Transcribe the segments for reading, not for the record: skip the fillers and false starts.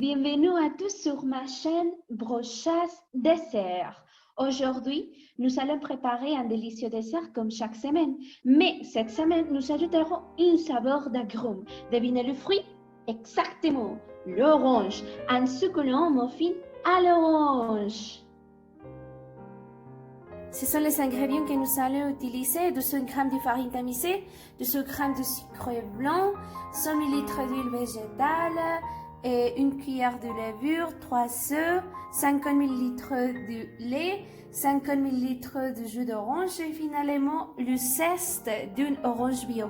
Bienvenue à tous sur ma chaîne Brochas Dessert. Aujourd'hui, nous allons préparer un délicieux dessert comme chaque semaine. Mais cette semaine, nous ajouterons une saveur d'agrumes. Devinez le fruit? Exactement, l'orange. Un succulent muffin à l'orange. Ce sont les ingrédients que nous allons utiliser: 200 g de farine tamisée, 200 g de sucre blanc, 100 ml d'huile végétale, et une cuillère de levure, 3 œufs, 50 ml de lait, 50 ml de jus d'orange et finalement le zeste d'une orange bio.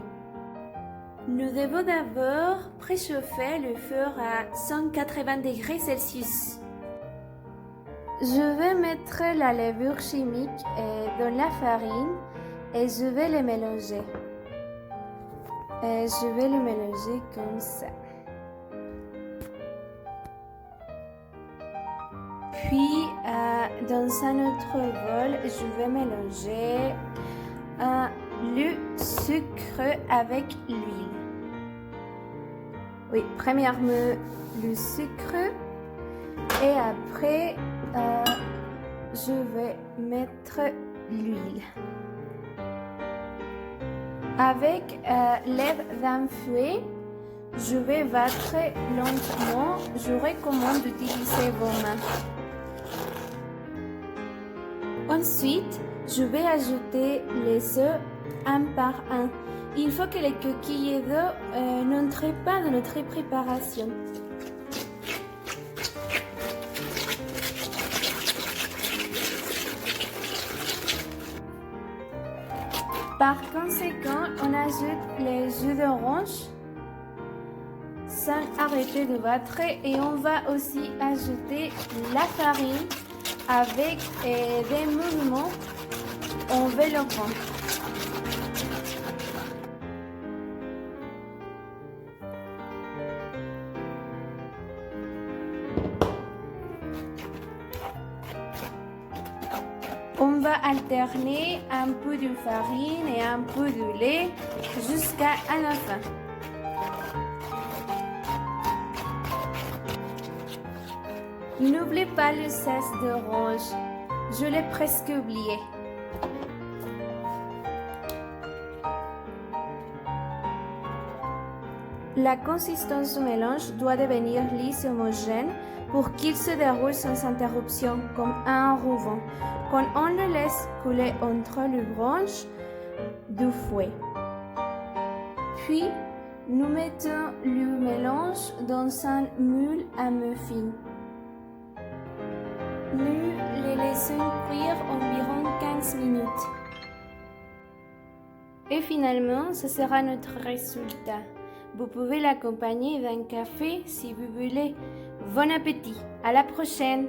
Nous devons d'abord préchauffer le feu à 180 degrés Celsius. Je vais mettre la levure chimique dans la farine et je vais le mélanger. Je vais le mélanger comme ça. Puis, dans un autre bol, je vais mélanger le sucre avec l'huile. Oui, premièrement le sucre et après je vais mettre l'huile. Avec l'aide d'un fouet, je vais battre lentement. Je recommande d'utiliser vos mains. Ensuite, je vais ajouter les œufs un par un. Il faut que les coquilles d'œufs n'entrent pas dans notre préparation. Par conséquent, on ajoute les jus d'orange sans arrêter de battre et on va aussi ajouter la farine avec des mouvements enveloppants. On va alterner un peu de farine et un peu de lait jusqu'à la fin. N'oubliez pas le zeste d'orange, je l'ai presque oublié. La consistance du mélange doit devenir lisse et homogène pour qu'il se déroule sans interruption comme un ruban quand on le laisse couler entre les branches du fouet. Puis, nous mettons le mélange dans un moule à muffins. Nous les laissons cuire environ 15 minutes. Et finalement, ce sera notre résultat. Vous pouvez l'accompagner d'un café si vous voulez. Bon appétit! À la prochaine!